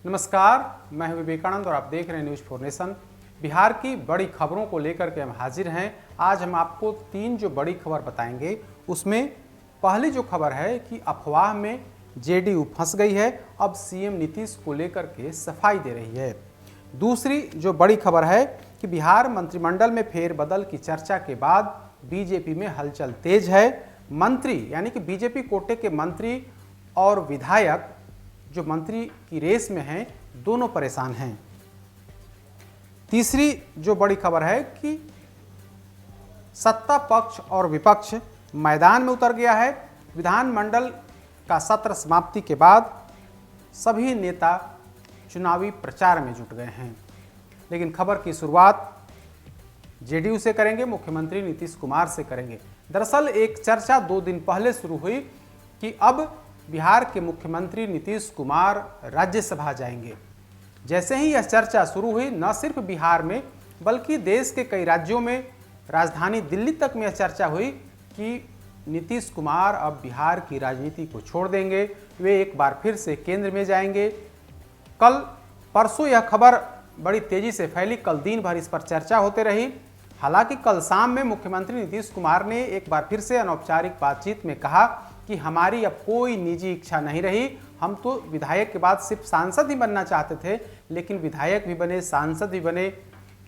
नमस्कार, मैं हूं विवेकानंद और आप देख रहे हैं न्यूज़ फॉर नेशन। बिहार की बड़ी खबरों को लेकर के हम हाजिर हैं। आज हम आपको 3 जो बड़ी खबर बताएंगे, उसमें पहली जो खबर है कि अफवाह में जेडीयू फंस गई है, अब सीएम नीतीश को लेकर के सफाई दे रही है। दूसरी जो बड़ी खबर है कि बिहार मंत्रिमंडल में फेरबदल की चर्चा के बाद बीजेपी में हलचल तेज है। मंत्री यानी कि बीजेपी कोटे के मंत्री और विधायक जो मंत्री की रेस में हैं, दोनों परेशान हैं। तीसरी जो बड़ी खबर है कि सत्ता पक्ष और विपक्ष मैदान में उतर गया है। विधानमंडल का सत्र समाप्ति के बाद सभी नेता चुनावी प्रचार में जुट गए हैं। लेकिन खबर की शुरुआत जेडीयू से करेंगे, मुख्यमंत्री नीतीश कुमार से करेंगे। दरअसल एक चर्चा 2 दिन पहले शुरू हुई कि अब बिहार के मुख्यमंत्री नीतीश कुमार राज्यसभा जाएंगे। जैसे ही यह चर्चा शुरू हुई, न सिर्फ बिहार में बल्कि देश के कई राज्यों में, राजधानी दिल्ली तक में यह चर्चा हुई कि नीतीश कुमार अब बिहार की राजनीति को छोड़ देंगे, वे एक बार फिर से केंद्र में जाएंगे। कल परसों यह खबर बड़ी तेजी से फैली, कल दिन भर इस पर चर्चा होते रही। हालांकि कल शाम में मुख्यमंत्री नीतीश कुमार ने एक बार फिर से अनौपचारिक बातचीत में कहा कि हमारी अब कोई निजी इच्छा नहीं रही। हम तो विधायक के बाद सिर्फ सांसद ही बनना चाहते थे, लेकिन विधायक भी बने, सांसद भी बने,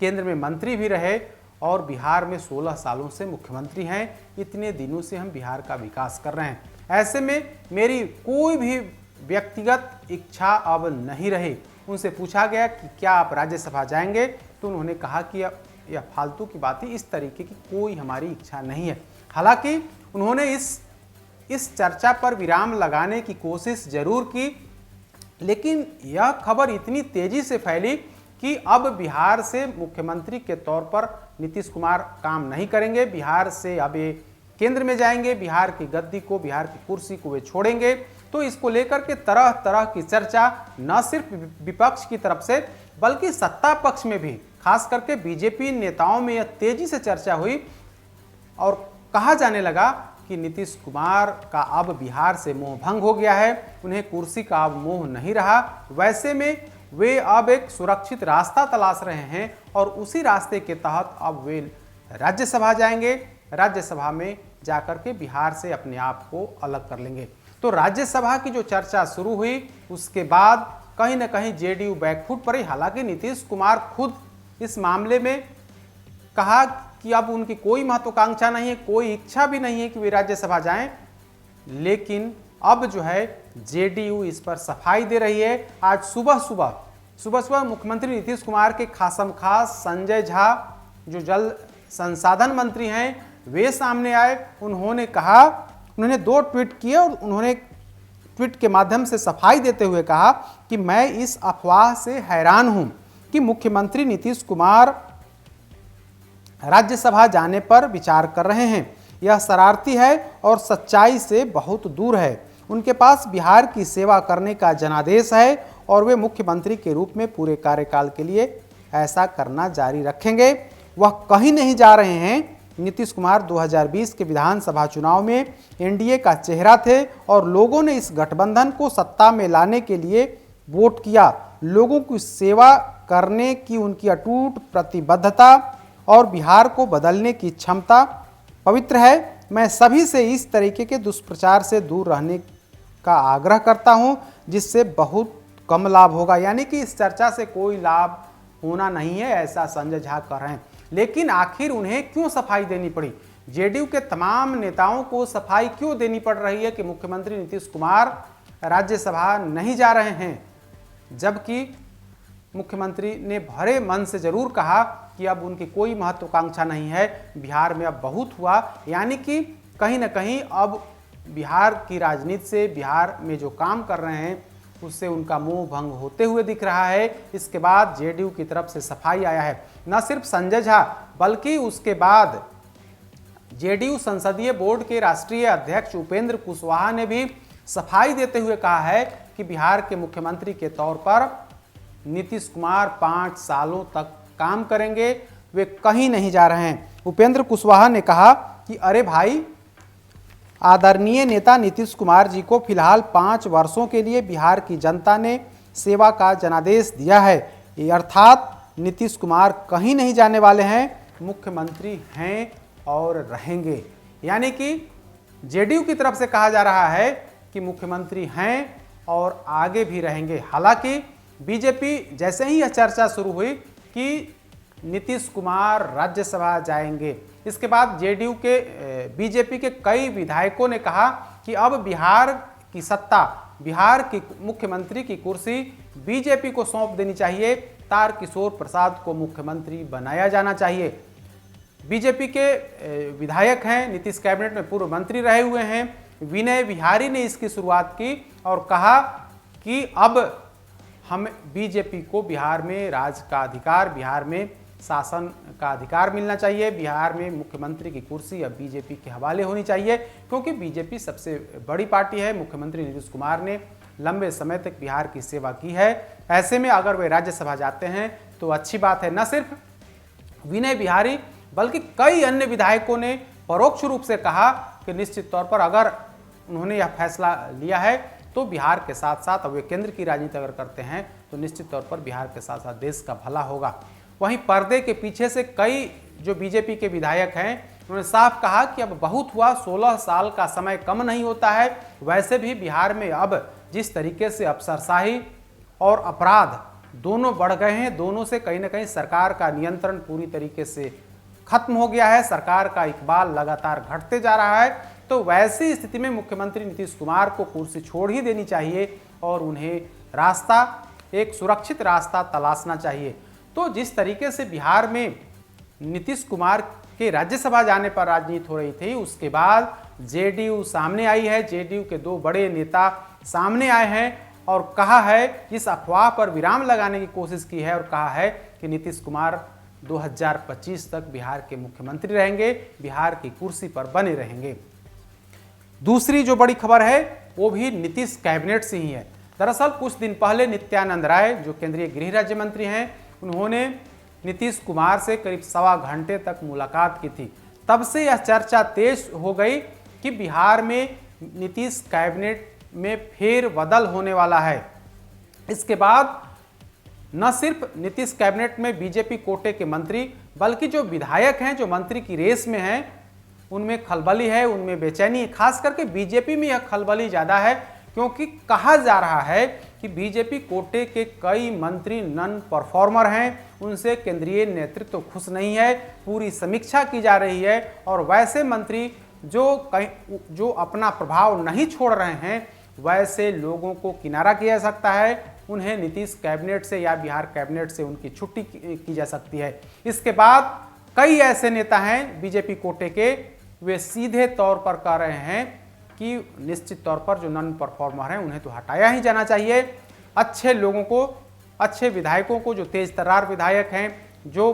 केंद्र में मंत्री भी रहे और बिहार में 16 सालों से मुख्यमंत्री हैं। इतने दिनों से हम बिहार का विकास कर रहे हैं। ऐसे में मेरी कोई भी व्यक्तिगत इच्छा अब नहीं रही। उनसे पूछा गया कि क्या आप राज्यसभा जाएंगे, तो उन्होंने कहा कि यह फालतू की बात है, इस तरीके की कोई हमारी इच्छा नहीं है। हालांकि उन्होंने इस चर्चा पर विराम लगाने की कोशिश जरूर की, लेकिन यह खबर इतनी तेजी से फैली कि अब बिहार से मुख्यमंत्री के तौर पर नीतीश कुमार काम नहीं करेंगे। बिहार से अब ये केंद्र में जाएंगे, बिहार की गद्दी को, बिहार की कुर्सी को वे छोड़ेंगे। तो इसको लेकर के तरह तरह की चर्चा न सिर्फ विपक्ष की तरफ से बल्कि सत्ता पक्ष में भी, खास करके बीजेपी नेताओं में यह तेजी से चर्चा हुई और कहा जाने लगा कि नीतीश कुमार का अब बिहार से मोह भंग हो गया है, उन्हें कुर्सी का अब मोह नहीं रहा। वैसे में वे अब एक सुरक्षित रास्ता तलाश रहे हैं और उसी रास्ते के तहत अब वे राज्यसभा जाएंगे। राज्यसभा में जाकर के बिहार से अपने आप को अलग कर लेंगे। तो राज्यसभा की जो चर्चा शुरू हुई, उसके बाद कहीं ना कहीं जेडीयू बैकफुट पर ही। हालांकि नीतीश कुमार खुद इस मामले में कहा कि अब उनकी कोई महत्वाकांक्षा नहीं है, कोई इच्छा भी नहीं है कि वे राज्यसभा जाएं, लेकिन अब जो है जेडीयू इस पर सफाई दे रही है। आज सुबह सुबह मुख्यमंत्री नीतीश कुमार के खासमखास संजय झा जो जल संसाधन मंत्री हैं, वे सामने आए। उन्होंने 2 ट्वीट किए और उन्होंने ट्वीट के माध्यम से सफाई देते हुए कहा कि मैं इस अफवाह से हैरान हूं कि मुख्यमंत्री नीतीश कुमार राज्यसभा जाने पर विचार कर रहे हैं। यह शरारती है और सच्चाई से बहुत दूर है। उनके पास बिहार की सेवा करने का जनादेश है और वे मुख्यमंत्री के रूप में पूरे कार्यकाल के लिए ऐसा करना जारी रखेंगे। वह कहीं नहीं जा रहे हैं। नीतीश कुमार 2020 के विधानसभा चुनाव में एनडीए का चेहरा थे और लोगों ने इस गठबंधन को सत्ता में लाने के लिए वोट किया। लोगों की सेवा करने की उनकी अटूट प्रतिबद्धता और बिहार को बदलने की क्षमता पवित्र है। मैं सभी से इस तरीके के दुष्प्रचार से दूर रहने का आग्रह करता हूं, जिससे बहुत कम लाभ होगा। यानी कि इस चर्चा से कोई लाभ होना नहीं है, ऐसा संजय झा कह रहे हैं। लेकिन आखिर उन्हें क्यों सफाई देनी पड़ी? जेडीयू के तमाम नेताओं को सफाई क्यों देनी पड़ रही है कि मुख्यमंत्री नीतीश कुमार राज्यसभा नहीं जा रहे हैं, जबकि मुख्यमंत्री ने भरे मन से जरूर कहा कि अब उनकी कोई महत्वाकांक्षा नहीं है, बिहार में अब बहुत हुआ। यानी कि कहीं ना कहीं अब बिहार की राजनीति से, बिहार में जो काम कर रहे हैं उससे उनका मोह भंग होते हुए दिख रहा है। इसके बाद जेडीयू की तरफ से सफाई आया है। न सिर्फ संजय झा बल्कि उसके बाद जेडीयू संसदीय बोर्ड के राष्ट्रीय अध्यक्ष उपेंद्र कुशवाहा ने भी सफाई देते हुए कहा है कि बिहार के मुख्यमंत्री के तौर पर नीतीश कुमार 5 सालों तक काम करेंगे, वे कहीं नहीं जा रहे हैं। उपेंद्र कुशवाहा ने कहा कि अरे भाई, आदरणीय नेता नीतीश कुमार जी को फिलहाल 5 वर्षों के लिए बिहार की जनता ने सेवा का जनादेश दिया है। ये अर्थात नीतीश कुमार कहीं नहीं जाने वाले हैं, मुख्यमंत्री हैं और रहेंगे। यानी कि जेडीयू की तरफ से कहा जा रहा है कि मुख्यमंत्री हैं और आगे भी रहेंगे। हालांकि बीजेपी जैसे ही यह चर्चा शुरू हुई कि नीतीश कुमार राज्यसभा जाएंगे, इसके बाद जेडीयू के बीजेपी के कई विधायकों ने कहा कि अब बिहार की सत्ता, बिहार की मुख्यमंत्री की कुर्सी बीजेपी को सौंप देनी चाहिए, तारकिशोर प्रसाद को मुख्यमंत्री बनाया जाना चाहिए। बीजेपी के विधायक हैं, नीतीश कैबिनेट में पूर्व मंत्री रहे हुए हैं, विनय बिहारी ने इसकी शुरुआत की और कहा कि अब हम बीजेपी को बिहार में राज का अधिकार, बिहार में शासन का अधिकार मिलना चाहिए, बिहार में मुख्यमंत्री की कुर्सी अब बीजेपी के हवाले होनी चाहिए, क्योंकि बीजेपी सबसे बड़ी पार्टी है। मुख्यमंत्री नीतीश कुमार ने लंबे समय तक बिहार की सेवा की है। ऐसे में अगर वे राज्यसभा जाते हैं तो अच्छी बात है। न सिर्फ विनय बिहारी बल्कि कई अन्य विधायकों ने परोक्ष रूप से कहा कि निश्चित तौर पर अगर उन्होंने यह फैसला लिया है तो बिहार के साथ साथ, अब वे केंद्र की राजनीति अगर करते हैं तो निश्चित तौर पर बिहार के साथ साथ देश का भला होगा। वहीं पर्दे के पीछे से कई जो बीजेपी के विधायक हैं, उन्होंने साफ कहा कि अब बहुत हुआ, 16 साल का समय कम नहीं होता है। वैसे भी बिहार में अब जिस तरीके से अफसरशाही और अपराध दोनों बढ़ गए हैं, दोनों से कहीं ना कहीं सरकार का नियंत्रण पूरी तरीके से खत्म हो गया है, सरकार का इकबाल लगातार घटते जा रहा है। तो वैसी स्थिति में मुख्यमंत्री नीतीश कुमार को कुर्सी छोड़ ही देनी चाहिए और उन्हें रास्ता, एक सुरक्षित रास्ता तलाशना चाहिए। तो जिस तरीके से बिहार में नीतीश कुमार के राज्यसभा जाने पर राजनीति हो रही थी, उसके बाद जेडीयू सामने आई है, जेडीयू के दो बड़े नेता सामने आए हैं और कहा है, इस अफवाह पर विराम लगाने की कोशिश की है और कहा है कि नीतीश कुमार 2025 तक बिहार के मुख्यमंत्री रहेंगे, बिहार की कुर्सी पर बने रहेंगे। दूसरी जो बड़ी खबर है वो भी नीतीश कैबिनेट से ही है। दरअसल कुछ दिन पहले नित्यानंद राय, जो केंद्रीय गृह राज्य मंत्री हैं, उन्होंने नीतीश कुमार से करीब 1.25 घंटे तक मुलाकात की थी। तब से यह चर्चा तेज हो गई कि बिहार में नीतीश कैबिनेट में फेरबदल होने वाला है। इसके बाद न सिर्फ नीतीश कैबिनेट में बीजेपी कोटे के मंत्री, बल्कि जो विधायक हैं, जो मंत्री की रेस में हैं, उनमें खलबली है, उनमें बेचैनी है। खास करके बीजेपी में यह खलबली ज़्यादा है, क्योंकि कहा जा रहा है कि बीजेपी कोटे के कई मंत्री नॉन परफॉर्मर हैं, उनसे केंद्रीय नेतृत्व खुश नहीं है, पूरी समीक्षा की जा रही है और वैसे मंत्री जो अपना प्रभाव नहीं छोड़ रहे हैं, वैसे लोगों को किनारा किया जा सकता है, उन्हें नीतीश कैबिनेट से या बिहार कैबिनेट से उनकी छुट्टी की जा सकती है। इसके बाद कई ऐसे नेता हैं बीजेपी कोटे के, वे सीधे तौर पर कह रहे हैं कि निश्चित तौर पर जो नॉन परफॉर्मर हैं उन्हें तो हटाया ही जाना चाहिए। अच्छे लोगों को, अच्छे विधायकों को, जो तेज तर्रार विधायक हैं, जो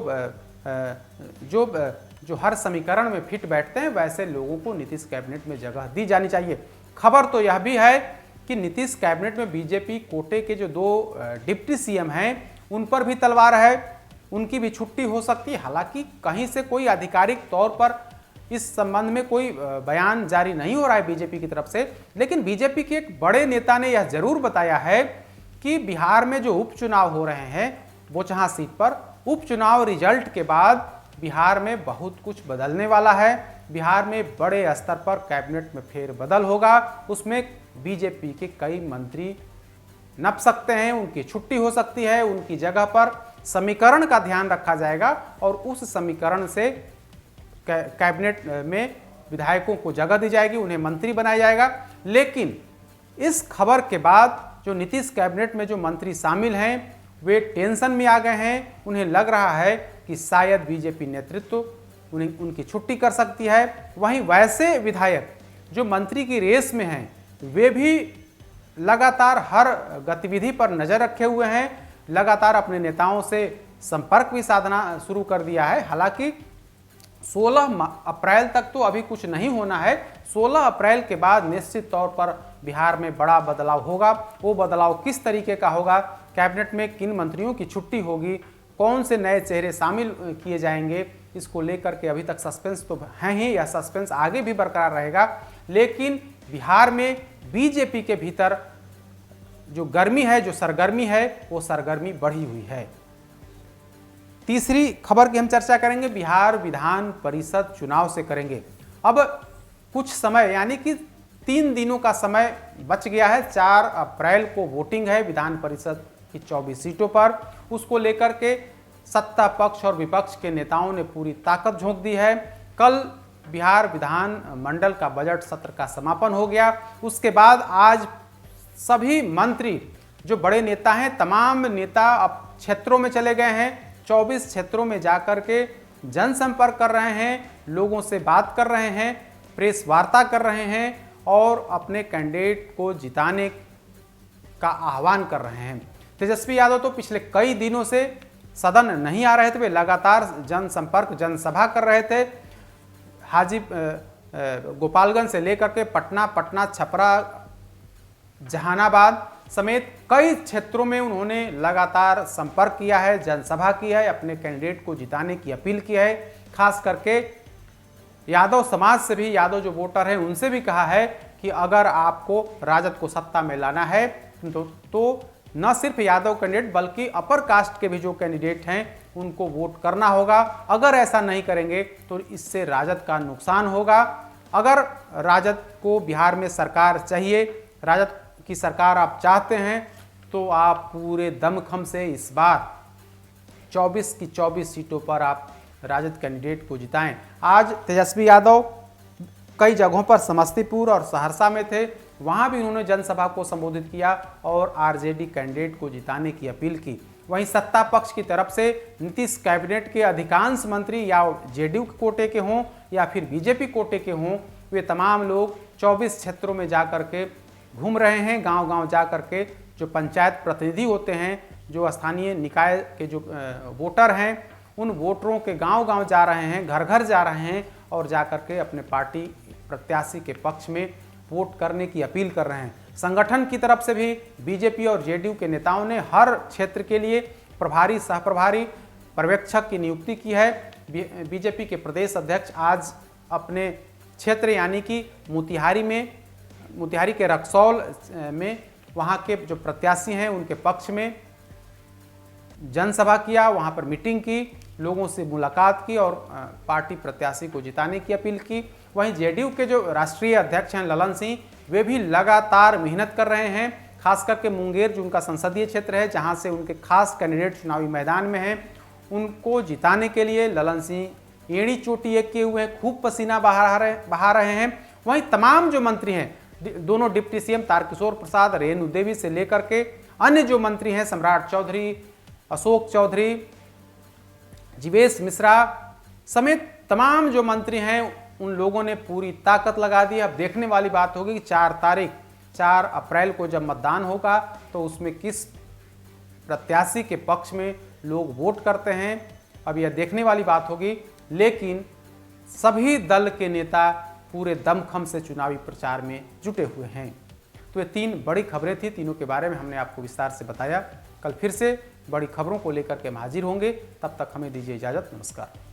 हर समीकरण में फिट बैठते हैं, वैसे लोगों को नीतीश कैबिनेट में जगह दी जानी चाहिए। खबर तो यह भी है कि नीतीश कैबिनेट में बीजेपी कोटे के जो 2 डिप्टी सीएम हैं, उन पर भी तलवार है, उनकी भी छुट्टी हो सकती है। हालांकि कहीं से कोई आधिकारिक तौर पर इस संबंध में कोई बयान जारी नहीं हो रहा है बीजेपी की तरफ से, लेकिन बीजेपी के एक बड़े नेता ने यह जरूर बताया है कि बिहार में जो उपचुनाव हो रहे हैं, बोचहां सीट पर, उपचुनाव रिजल्ट के बाद बिहार में बहुत कुछ बदलने वाला है। बिहार में बड़े स्तर पर कैबिनेट में फेरबदल होगा, उसमें बीजेपी के कई मंत्री नप सकते हैं, उनकी छुट्टी हो सकती है, उनकी जगह पर समीकरण का ध्यान रखा जाएगा और उस समीकरण से कैबिनेट में विधायकों को जगह दी जाएगी, उन्हें मंत्री बनाया जाएगा। लेकिन इस खबर के बाद जो नीतीश कैबिनेट में जो मंत्री शामिल हैं, वे टेंशन में आ गए हैं। उन्हें लग रहा है कि शायद बीजेपी नेतृत्व उनकी छुट्टी कर सकती है। वहीं वैसे विधायक जो मंत्री की रेस में हैं, वे भी लगातार हर गतिविधि पर नजर रखे हुए हैं, लगातार अपने नेताओं से संपर्क भी साधना शुरू कर दिया है। हालांकि 16 अप्रैल तक तो अभी कुछ नहीं होना है। 16 अप्रैल के बाद निश्चित तौर पर बिहार में बड़ा बदलाव होगा। वो बदलाव किस तरीके का होगा, कैबिनेट में किन मंत्रियों की छुट्टी होगी, कौन से नए चेहरे शामिल किए जाएंगे, इसको लेकर के अभी तक सस्पेंस तो है ही, यह सस्पेंस आगे भी बरकरार रहेगा। लेकिन बिहार में बीजेपी के भीतर जो गर्मी है, जो सरगर्मी है, वो सरगर्मी बढ़ी हुई है। तीसरी खबर की हम चर्चा करेंगे, बिहार विधान परिषद चुनाव से करेंगे। अब कुछ समय यानी कि 3 दिनों का समय बच गया है। 4 अप्रैल को वोटिंग है विधान परिषद की 24 सीटों पर। उसको लेकर के सत्ता पक्ष और विपक्ष के नेताओं ने पूरी ताकत झोंक दी है। कल बिहार विधान मंडल का बजट सत्र का समापन हो गया। उसके बाद आज सभी मंत्री जो बड़े नेता हैं, तमाम नेता अब क्षेत्रों में चले गए हैं। 24 क्षेत्रों में जाकर के जनसंपर्क कर रहे हैं, लोगों से बात कर रहे हैं, प्रेस वार्ता कर रहे हैं और अपने कैंडिडेट को जिताने का आह्वान कर रहे हैं। तेजस्वी यादव तो पिछले कई दिनों से सदन नहीं आ रहे थे, वे लगातार जनसंपर्क जनसभा कर रहे थे। गोपालगंज से लेकर के पटना, छपरा, जहानाबाद समेत कई क्षेत्रों में उन्होंने लगातार संपर्क किया है, जनसभा की है, अपने कैंडिडेट को जिताने की अपील की है। खास करके यादव समाज से भी, यादव जो वोटर हैं उनसे भी कहा है कि अगर आपको राजद को सत्ता में लाना है तो न सिर्फ यादव कैंडिडेट बल्कि अपर कास्ट के भी जो कैंडिडेट हैं उनको वोट करना होगा। अगर ऐसा नहीं करेंगे तो इससे राजद का नुकसान होगा। अगर राजद को बिहार में सरकार चाहिए, राजद की सरकार आप चाहते हैं, तो आप पूरे दमखम से इस बार 24 की 24 सीटों पर आप राजद कैंडिडेट को जिताएं। आज तेजस्वी यादव कई जगहों पर समस्तीपुर और सहरसा में थे, वहां भी उन्होंने जनसभा को संबोधित किया और आरजेडी कैंडिडेट को जिताने की अपील की। वहीं सत्ता पक्ष की तरफ से नीतीश कैबिनेट के अधिकांश मंत्री या जेडीयू के कोटे के हों या फिर बीजेपी कोटे के हों, वे तमाम लोग 24 क्षेत्रों में जाकर के घूम रहे हैं। गांव-गांव जाकर के जो पंचायत प्रतिनिधि होते हैं, जो स्थानीय निकाय के जो वोटर हैं, उन वोटरों के गांव-गांव जा रहे हैं, घर-घर जा रहे हैं और जाकर के अपने पार्टी प्रत्याशी के पक्ष में वोट करने की अपील कर रहे हैं। संगठन की तरफ से भी बीजेपी और जेडीयू के नेताओं ने हर क्षेत्र के लिए प्रभारी, सहप्रभारी, पर्यवेक्षक की नियुक्ति की है। बीजेपी के प्रदेश अध्यक्ष आज अपने क्षेत्र यानी कि मोतिहारी के रक्सौल में वहाँ के जो प्रत्याशी हैं उनके पक्ष में जनसभा किया, वहाँ पर मीटिंग की, लोगों से मुलाकात की और पार्टी प्रत्याशी को जिताने की अपील की। वहीं जेडीयू के जो राष्ट्रीय अध्यक्ष हैं ललन सिंह, वे भी लगातार मेहनत कर रहे हैं। खास करके मुंगेर जो उनका संसदीय क्षेत्र है, जहां से उनके खास कैंडिडेट चुनावी मैदान में हैं, उनको जिताने के लिए ललन सिंह एड़ी चोटी एक किए हुए हैं, खूब पसीना बहा रहे हैं। वहीं तमाम जो मंत्री हैं, दोनों डिप्टी सीएम तारकिशोर प्रसाद, रेणु देवी से लेकर के अन्य जो मंत्री हैं, सम्राट चौधरी, अशोक चौधरी, जीवेश मिश्रा समेत तमाम जो मंत्री हैं, उन लोगों ने पूरी ताकत लगा दी। अब देखने वाली बात होगी कि 4 अप्रैल को जब मतदान होगा तो उसमें किस प्रत्याशी के पक्ष में लोग वोट करते हैं, अब यह देखने वाली बात होगी। लेकिन सभी दल के नेता पूरे दमखम से चुनावी प्रचार में जुटे हुए हैं। तो ये 3 बड़ी खबरें थी, तीनों के बारे में हमने आपको विस्तार से बताया। कल फिर से बड़ी खबरों को लेकर के हम हाजिर होंगे, तब तक हमें दीजिए इजाजत। नमस्कार।